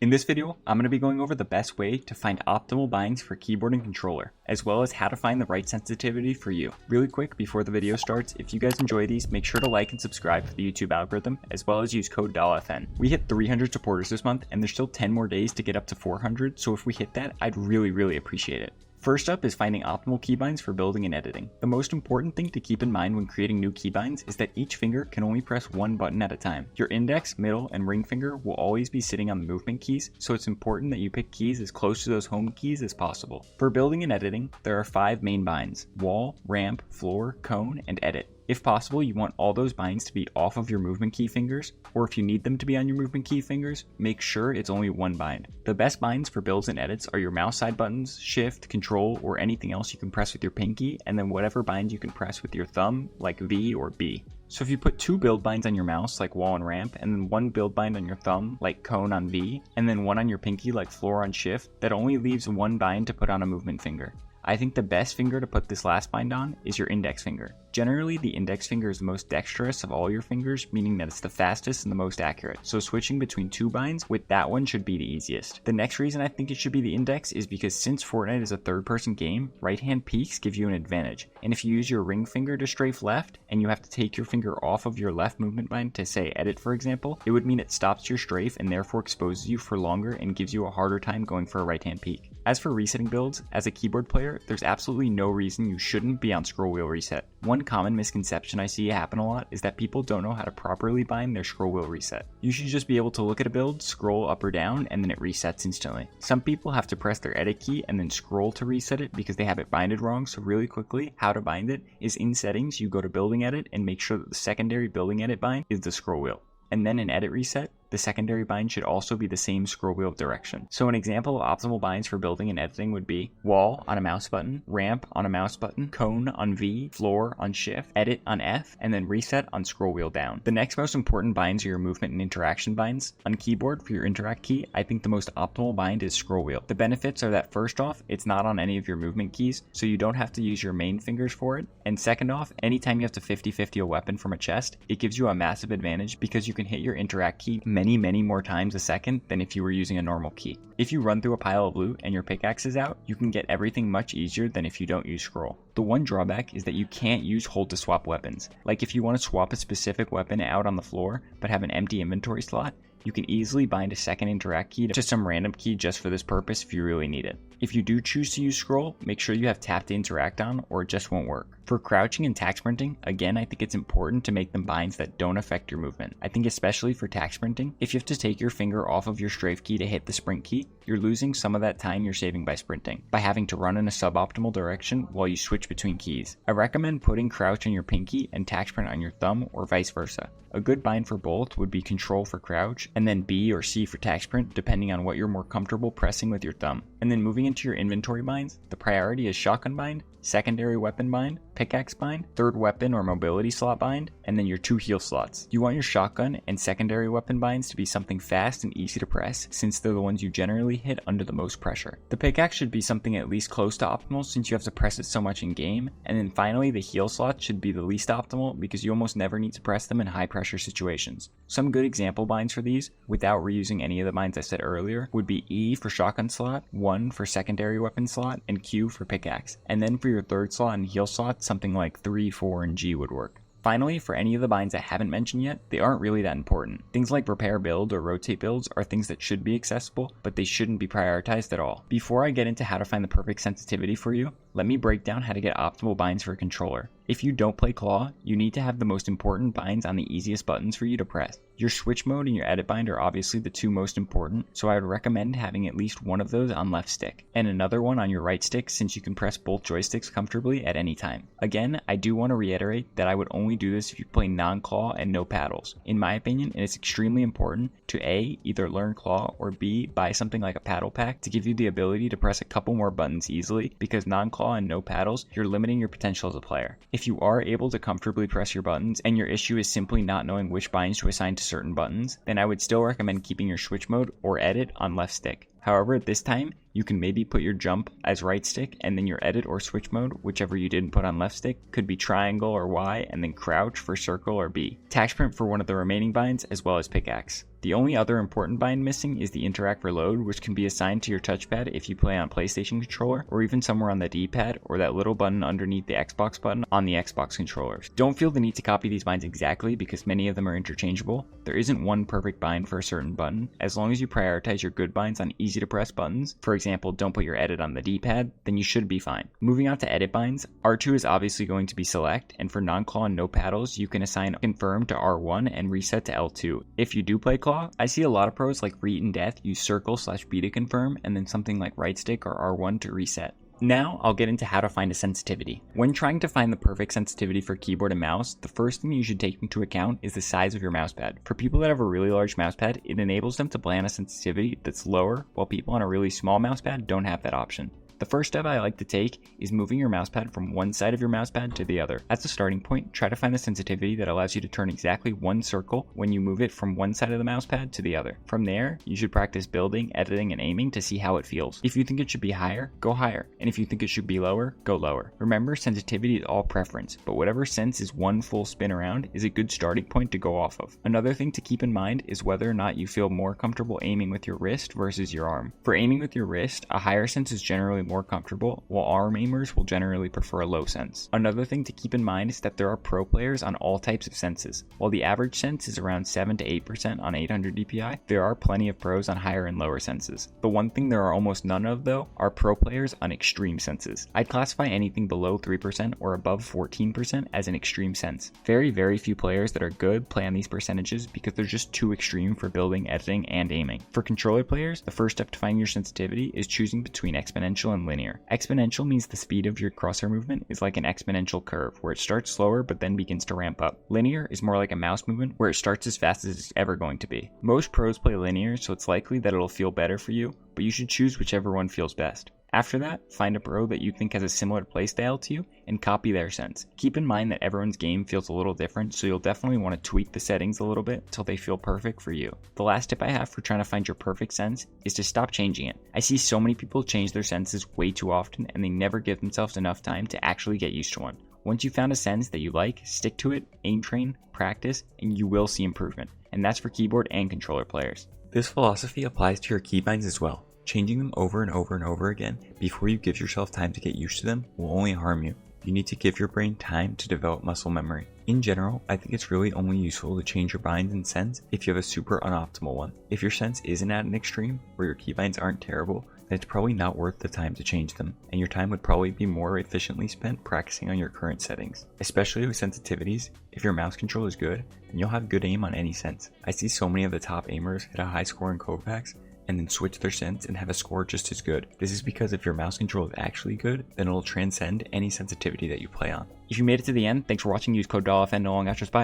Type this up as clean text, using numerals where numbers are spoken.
In this video, I'm going to be going over the best way to find optimal binds for keyboard and controller, as well as how to find the right sensitivity for you. Really quick before the video starts, if you guys enjoy these, make sure to like and subscribe for the YouTube algorithm, as well as use code dollafn. We hit 300 supporters this month, and there's still 10 more days to get up to 400, so if we hit that, I'd really appreciate it. First up is finding optimal keybinds for building and editing. The most important thing to keep in mind when creating new keybinds is that each finger can only press one button at a time. Your index, middle, and ring finger will always be sitting on the movement keys, so it's important that you pick keys as close to those home keys as possible. For building and editing, there are 5 main binds: wall, ramp, floor, cone, and edit. If possible, you want all those binds to be off of your movement key fingers, or if you need them to be on your movement key fingers, make sure it's only one bind. The best binds for builds and edits are your mouse side buttons, shift, control, or anything else you can press with your pinky, and then whatever bind you can press with your thumb, like V or B. So if you put 2 build binds on your mouse, like wall and ramp, and then 1 build bind on your thumb, like cone on V, and then 1 on your pinky, like floor on shift, that only leaves 1 bind to put on a movement finger. I think the best finger to put this last bind on is your index finger. Generally, the index finger is the most dexterous of all your fingers, meaning that it's the fastest and the most accurate. So switching between 2 binds with that one should be the easiest. The next reason I think it should be the index is because since Fortnite is a third-person game, right-hand peaks give you an advantage. And if you use your ring finger to strafe left, and you have to take your finger off of your left movement bind to say edit for example, it would mean it stops your strafe and therefore exposes you for longer and gives you a harder time going for a right-hand peak. As for resetting builds, as a keyboard player, there's absolutely no reason you shouldn't be on scroll wheel reset. One common misconception I see happen a lot is that people don't know how to properly bind their scroll wheel reset. You should just be able to look at a build, scroll up or down, and then it resets instantly. Some people have to press their edit key and then scroll to reset it because they have it binded wrong, so really quickly, how to bind it is in settings, you go to building edit and make sure that the secondary building edit bind is the scroll wheel. And then in edit reset, the secondary bind should also be the same scroll wheel direction. So an example of optimal binds for building and editing would be wall on a mouse button, ramp on a mouse button, cone on V, floor on shift, edit on F, and then reset on scroll wheel down. The next most important binds are your movement and interaction binds. On keyboard for your interact key, I think the most optimal bind is scroll wheel. The benefits are that first off, it's not on any of your movement keys, so you don't have to use your main fingers for it. And second off, anytime you have to 50-50 a weapon from a chest, it gives you a massive advantage because you can hit your interact key many more times a second than if you were using a normal key. If you run through a pile of loot and your pickaxe is out, you can get everything much easier than if you don't use scroll. The one drawback is that you can't use hold to swap weapons. Like if you want to swap a specific weapon out on the floor but have an empty inventory slot, you can easily bind a second interact key to some random key just for this purpose if you really need it. If you do choose to use scroll, make sure you have tap to interact on or it just won't work. For crouching and tack sprinting, again I think it's important to make them binds that don't affect your movement. I think especially for tack sprinting, if you have to take your finger off of your strafe key to hit the sprint key, you're losing some of that time you're saving by sprinting, by having to run in a suboptimal direction while you switch between keys. I recommend putting crouch on your pinky and tack sprint on your thumb or vice versa. A good bind for both would be control for crouch and then B or C for tack sprint depending on what you're more comfortable pressing with your thumb. And then moving into your inventory binds, the priority is shotgun bind, secondary weapon bind, pickaxe bind, third weapon or mobility slot bind, and then your 2 heal slots. You want your shotgun and secondary weapon binds to be something fast and easy to press since they're the ones you generally hit under the most pressure. The pickaxe should be something at least close to optimal since you have to press it so much in game, and then finally the heal slots should be the least optimal because you almost never need to press them in high pressure situations. Some good example binds for these, without reusing any of the binds I said earlier, would be E for shotgun slot, 1 for secondary weapon slot, and Q for pickaxe. And then for your third slot and heal slot, something like 3, 4, and G would work. Finally, for any of the binds I haven't mentioned yet, they aren't really that important. Things like repair build or rotate builds are things that should be accessible, but they shouldn't be prioritized at all. Before I get into how to find the perfect sensitivity for you, let me break down how to get optimal binds for a controller. If you don't play claw, you need to have the most important binds on the easiest buttons for you to press. Your switch mode and your edit bind are obviously the 2 most important, so I would recommend having at least one of those on left stick, and another one on your right stick since you can press both joysticks comfortably at any time. Again, I do want to reiterate that I would only do this if you play non-claw and no paddles. In my opinion, it is extremely important to A, either learn claw, or B, buy something like a paddle pack to give you the ability to press a couple more buttons easily, because non-claw and no paddles, you're limiting your potential as a player. If you are able to comfortably press your buttons and your issue is simply not knowing which binds to assign to certain buttons, then I would still recommend keeping your switch mode or edit on left stick. However, at this time, You can maybe put your jump as right stick, and then your edit or switch mode, whichever you didn't put on left stick, could be triangle or Y, and then crouch for circle or B. Attack sprint for one of the remaining binds, as well as pickaxe. The only other important bind missing is the interact reload, which can be assigned to your touchpad if you play on PlayStation controller, or even somewhere on the D-pad, or that little button underneath the Xbox button on the Xbox controllers. Don't feel the need to copy these binds exactly because many of them are interchangeable. There isn't one perfect bind for a certain button. As long as you prioritize your good binds on easy to press buttons, for example, don't put your edit on the D-pad, then you should be fine. Moving on to edit binds, R2 is obviously going to be select, and for non-claw and no paddles, you can assign confirm to R1 and reset to L2. If you do play claw, I see a lot of pros like Reet and Death use circle/B to confirm, and then something like right stick or R1 to reset. Now, I'll get into how to find a sensitivity. When trying to find the perfect sensitivity for keyboard and mouse, the first thing you should take into account is the size of your mousepad. For people that have a really large mousepad, it enables them to play on a sensitivity that's lower, while people on a really small mousepad don't have that option. The first step I like to take is moving your mousepad from one side of your mousepad to the other. As a starting point, try to find the sensitivity that allows you to turn exactly one circle when you move it from one side of the mousepad to the other. From there, you should practice building, editing, and aiming to see how it feels. If you think it should be higher, go higher, and if you think it should be lower, go lower. Remember, sensitivity is all preference, but whatever sense is one full spin around is a good starting point to go off of. Another thing to keep in mind is whether or not you feel more comfortable aiming with your wrist versus your arm. For aiming with your wrist, a higher sense is generally more comfortable, while arm aimers will generally prefer a low sense. Another thing to keep in mind is that there are pro players on all types of senses. While the average sense is around 7 to 8% on 800 DPI, there are plenty of pros on higher and lower senses. The one thing there are almost none of though are pro players on extreme senses. I'd classify anything below 3% or above 14% as an extreme sense. Very few players that are good play on these percentages because they're just too extreme for building, editing, and aiming. For controller players, the first step to finding your sensitivity is choosing between exponential and linear. Exponential means the speed of your crosshair movement is like an exponential curve, where it starts slower but then begins to ramp up. Linear is more like a mouse movement, where it starts as fast as it's ever going to be. Most pros play linear, so it's likely that it'll feel better for you, but you should choose whichever one feels best. After that, find a pro that you think has a similar playstyle to you and copy their sense. Keep in mind that everyone's game feels a little different, so you'll definitely want to tweak the settings a little bit until they feel perfect for you. The last tip I have for trying to find your perfect sense is to stop changing it. I see so many people change their senses way too often and they never give themselves enough time to actually get used to one. Once you've found a sense that you like, stick to it, aim train, practice, and you will see improvement. And that's for keyboard and controller players. This philosophy applies to your keybinds as well. Changing them over and over and over again before you give yourself time to get used to them will only harm you. You need to give your brain time to develop muscle memory. In general, I think it's really only useful to change your binds and sense if you have a super unoptimal one. If your sense isn't at an extreme where your keybinds aren't terrible, then it's probably not worth the time to change them, and your time would probably be more efficiently spent practicing on your current settings. Especially with sensitivities, if your mouse control is good, then you'll have good aim on any sense. I see so many of the top aimers hit a high score in Kovacs and then switch their sense and have a score just as good. This is because if your mouse control is actually good, then it'll transcend any sensitivity that you play on. If you made it to the end, thanks for watching. Use code dollafn no long outros. Bye.